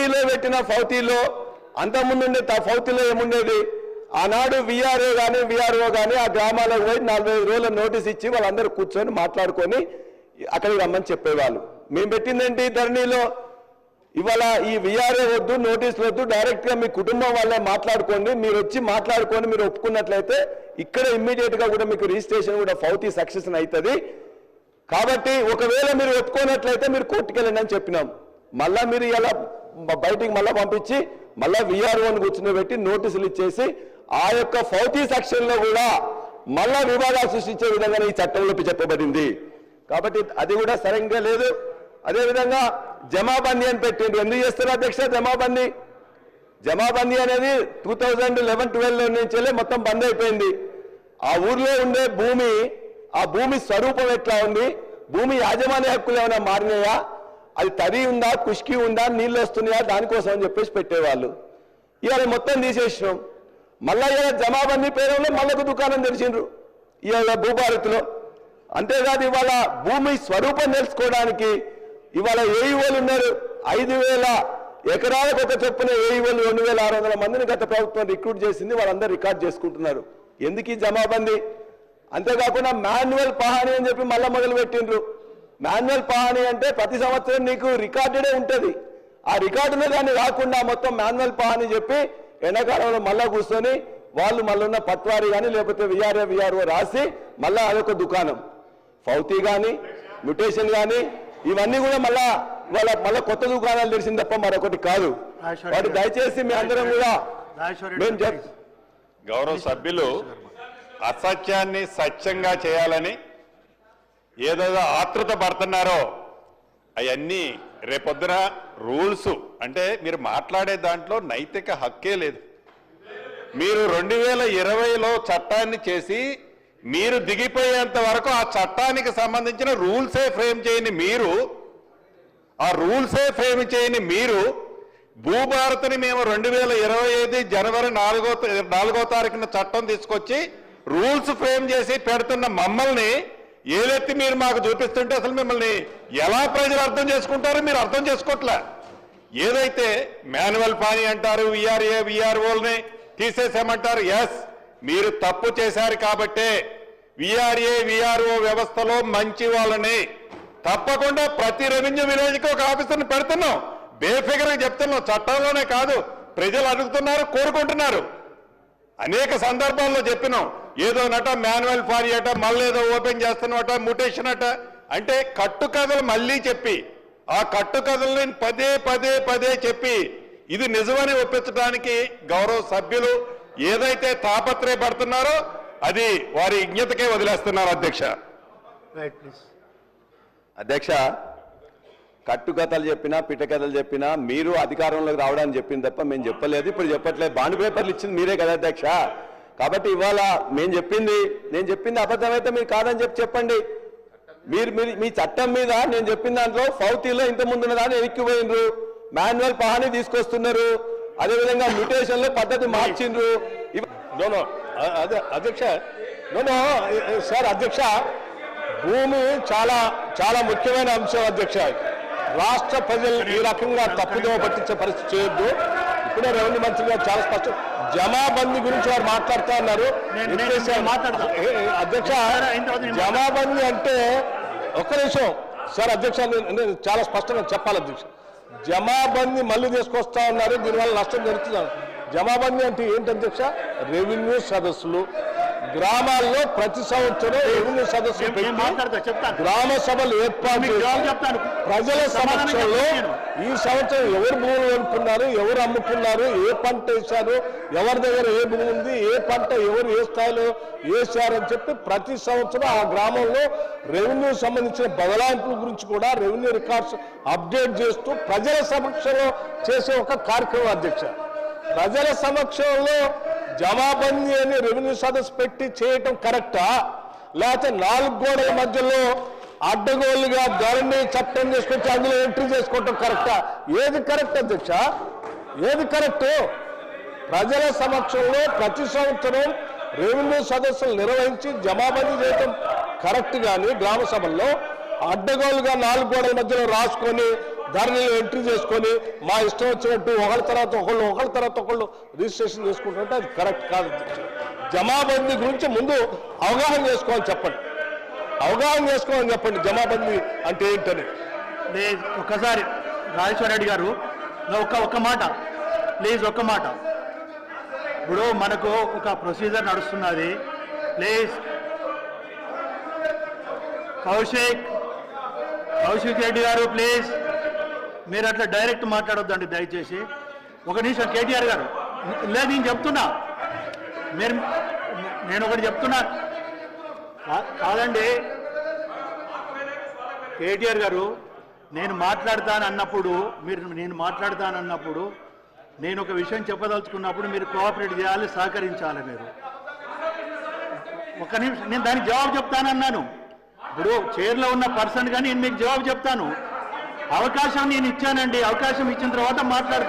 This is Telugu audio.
ధరణిలో పెట్టిన ఫౌతీలో అంతకుముందు ఫౌతీలో ఏముండేది, ఆనాడు విఆర్ఓ కానీ ఆ గ్రామాలకు పోయి 45 రోజుల నోటీస్ ఇచ్చి వాళ్ళందరూ కూర్చొని మాట్లాడుకొని అక్కడికి రమ్మని చెప్పేవాళ్ళు. మేము పెట్టిందేంటి ధరణిలో, ఇవాళ ఈ విఆర్ఓ వద్దు, నోటీసులు వద్దు, డైరెక్ట్గా మీ కుటుంబం వాళ్ళే మాట్లాడుకోండి, మీరు వచ్చి మాట్లాడుకొని మీరు ఒప్పుకున్నట్లయితే ఇక్కడ ఇమ్మీడియట్గా కూడా మీకు రిజిస్ట్రేషన్ కూడా ఫౌతీ సక్సెస్ అవుతుంది. కాబట్టి ఒకవేళ మీరు ఒప్పుకోనట్లయితే మీరు కోర్టుకు వెళ్ళండి అని చెప్పినాం. మళ్ళా మీరు ఇలా బయటికి మళ్ళీ పంపించి మళ్ళీ విఆర్ఓని కూర్చుని నోటీసులు ఇచ్చేసి ఆ యొక్క ఫౌతీ సెక్షన్లో కూడా మళ్ళా వివాదాలు సృష్టించే విధంగా ఈ చట్టంలో చెప్పబడింది. కాబట్టి అది కూడా సరిగ్గా లేదు. అదేవిధంగా జమాబందీ అని పెట్టిండ్రు. ఎందుకు చేస్తారు అధ్యక్ష జమాబందీ అనేది 2011-12 నుంచి మొత్తం బంద్ అయిపోయింది. ఆ ఊర్లో ఉండే భూమి, ఆ భూమి స్వరూపం ఎట్లా ఉంది, భూమి యాజమాన్య హక్కులు ఏమైనా మారినాయా, అది తడి ఉందా, కుష్కి ఉందా, నీళ్ళు వస్తున్నాయా, దానికోసం అని చెప్పేసి పెట్టేవాళ్ళు. ఇవాళ మొత్తం తీసేసినాం. మళ్ళా ఇలా జమాబందీ పేరులో మళ్ళొక దుకాణం తెరిచిండ్రు ఇవాళ భూభారతిలో. అంతేకాదు ఇవాళ భూమి స్వరూపం తెలుసుకోవడానికి ఇవాళ ఏఈఓలు ఉన్నారు. 5,000 ఎకరాలకు ఒక చొప్పున ఏఈఓలు 2,600 మందిని గత ప్రభుత్వం రిక్రూట్ చేసింది. వాళ్ళందరూ రికార్డ్ చేసుకుంటున్నారు. ఎందుకు ఈ జమాబందీ? అంతేకాకుండా మాన్యువల్ పహాణి అని చెప్పి మళ్ళీ మొదలు పెట్టిండ్రు. మాన్యువల్ పహాణి అంటే ప్రతి సంవత్సరం నీకు రికార్డుడే ఉంటుంది. ఆ రికార్డునే దాన్ని రాకుండా మొత్తం మాన్యువల్ పహాణి చెప్పి ఎండాకాలంలో మళ్ళా కూర్చొని వాళ్ళు మళ్ళీ ఉన్న పట్వారీ కానీ లేకపోతే విఆర్ఓ రాసి మళ్ళా అదొక దుకాణం. ఫౌతీ కానీ మ్యూటేషన్ కానీ ఇవన్నీ కూడా మళ్ళా కొత్త దుకాణాలు తెరిచింది తప్ప మరొకటి కాదు. వాటి దయచేసి మీ అందరం కూడా గౌరవ సభ్యులు అసత్యాన్ని సత్యంగా చేయాలని ఏదైతే ఆతృత పడుతున్నారో అవన్నీ రేపొద్దున రూల్స్ అంటే మీరు మాట్లాడే దాంట్లో నైతిక హక్కే లేదు. మీరు 2020లో చట్టాన్ని చేసి మీరు దిగిపోయేంత వరకు ఆ చట్టానికి సంబంధించిన రూల్సే ఫ్రేమ్ చేయని మీరు భూభారతిని మేము 2025 జనవరి 4వ తారీఖున చట్టం తీసుకొచ్చి రూల్స్ ఫ్రేమ్ చేసి పెడుతున్న మమ్మల్ని ఏదైతే మీరు మాకు చూపిస్తుంటే అసలు మిమ్మల్ని ఎలా ప్రజలు అర్థం చేసుకుంటారో మీరు అర్థం చేసుకోవట్లే. ఏదైతే మాన్యువల్ పానీ అంటారు, విఆర్ఓల్ని తీసేసామంటారు. ఎస్, మీరు తప్పు చేశారు కాబట్టే విఆర్ఓ వ్యవస్థలో మంచి వాళ్ళని తప్పకుండా ప్రతి రెవెన్యూ విలేజ్కి ఒక ఆఫీసర్ని పెడుతున్నాం. బేఫిగర్గా చెప్తున్నాం. చట్టంలోనే కాదు, ప్రజలు అడుగుతున్నారు, కోరుకుంటున్నారు. అనేక సందర్భాల్లో చెప్పినాం. ఏదో నట మాన్యువల్ పానీ అట, మళ్ళీ ఏదో ఓపెన్ చేస్తున్నట, మ్యూటేషన్ అట అంటే కట్టుకథలు మళ్ళీ చెప్పి ఆ కట్టుకథల్ని పదే చెప్పి ఇది నిజమని ఒప్పించడానికి గౌరవ సభ్యులు ఏదైతే తాపత్రయపడుతున్నారో అది వారి విజ్ఞతకే వదిలేస్తున్నారు. అధ్యక్ష కట్టుకథలు చెప్పినా పిట్టకథలు చెప్పినా మీరు అధికారంలోకి రావడానికి చెప్పింది తప్ప మేము చెప్పలేదు, ఇప్పుడు చెప్పట్లేదు. బాండ్ పేపర్లు ఇచ్చింది మీరే కదా అధ్యక్ష. కాబట్టి ఇవాళ నేను చెప్పింది అబద్ధమైతే మీరు కాదని చెప్పండి. మీరు మీ చట్టం మీద నేను చెప్పిన దాంట్లో ఫౌతీలో ఇంతకుముందు ఉన్నదాన్ని ఎక్కిపోయినరు, మాన్యువల్ పహాని తీసుకొస్తున్నారు, అదేవిధంగా మ్యూటేషన్లో పద్ధతి మార్చిండ్రు. అదే అధ్యక్ష సార్ అధ్యక్ష భూమి చాలా ముఖ్యమైన అంశం అధ్యక్ష. రాష్ట్ర ప్రజలు ఈ రకంగా తప్పుదోవ పట్టించే పరిస్థితి చేయొద్దు. ఇప్పుడే రెవెన్యూ మంత్రి గారు చాలా స్పష్టం జమాబందీ గురించి వారు మాట్లాడుతూ ఉన్నారు. అధ్యక్ష జమాబందీ అంటే ఒక్క నిమిషం సార్ అధ్యక్ష నేను చాలా స్పష్టంగా చెప్పాలి అధ్యక్ష. జమాబందీ మళ్ళీ తీసుకొస్తా ఉన్నారు, దీనివల్ల నష్టం జరుగుతుంది. జమాబందీ అంటే ఏంటి అధ్యక్ష? రెవెన్యూ సదస్సులు గ్రామాల్లో ప్రతి సంవత్సరం రెవెన్యూ సదస్సులు పెట్టి గ్రామ సభలు ఏర్పాటు ప్రజల సమక్షంలో ఈ సంవత్సరం ఎవరు భూములు కొనుక్కున్నారు, ఎవరు అమ్ముకున్నారు, ఏ పంట వేశారు, ఎవరి దగ్గర ఏ భూమి ఉంది, ఏ పంట ఎవరు ఏ స్థాయిలో వేశారని చెప్పి ప్రతి సంవత్సరం ఆ గ్రామంలో రెవెన్యూ సంబంధించిన బదలాయింపుల గురించి కూడా రెవెన్యూ రికార్డ్స్ అప్డేట్ చేస్తూ ప్రజల సమక్షంలో చేసే ఒక కార్యక్రమం అధ్యక్ష. ప్రజల సమక్షంలో జమాబందీ అని రెవెన్యూ సదస్సు పెట్టి చేయటం కరెక్టా, లేకపోతే 4 గోడల మధ్యలో అడ్డగోలుగా ధరణి చట్టం చేసుకొచ్చి అందులో ఎంట్రీ చేసుకోవటం కరెక్టా? ఏది కరెక్ట్ అధ్యక్ష? ఏది కరెక్ట్? ప్రజల సమక్షంలో ప్రతి సంవత్సరం రెవెన్యూ సదస్సులు నిర్వహించి జమాబందీ చేయటం కరెక్ట్. కానీ గ్రామ సభల్లో అడ్డగోలుగా 4 గోడల మధ్యలో రాసుకొని ధరణిలో ఎంట్రీ చేసుకొని మా ఇష్టం వచ్చినట్టు ఒకళ్ళ తర్వాత ఒకళ్ళు రిజిస్ట్రేషన్ చేసుకుంటుంటే అది కరెక్ట్ కాదు అధ్యక్ష. జమాబందీ గురించి ముందు అవగాహన చేసుకోవాలని చెప్పండి జమాబందీ అంటే ఏంటని. ఒక్కసారి రాజేశ్వర రెడ్డి గారు ఒక్క మాట ప్లీజ్, ఒక్క మాట. ఇప్పుడు మనకు ఒక ప్రొసీజర్ నడుస్తున్నది. ప్లీజ్ కౌశిక్ రెడ్డి గారు ప్లీజ్, మీరు అట్లా డైరెక్ట్ మాట్లాడొద్దండి దయచేసి. ఒక నిమిషం కేటీఆర్ గారు, లేదు నేను చెప్తున్నా, నేను ఒకటి చెప్తున్నా కాదండి కేటీఆర్ గారు, నేను మాట్లాడతానన్నప్పుడు నేను ఒక విషయం చెప్పదలుచుకున్నప్పుడు మీరు కోఆపరేట్ చేయాలి, సహకరించాలి. మీరు ఒక నిమిషం, నేను దానికి జవాబు చెప్తానన్నాను. ఇప్పుడు చైర్లో ఉన్న పర్సన్ కానీ నేను మీకు జవాబు చెప్తాను. అవకాశం నేను ఇచ్చానండి, అవకాశం ఇచ్చిన తర్వాత మాట్లాడతాను.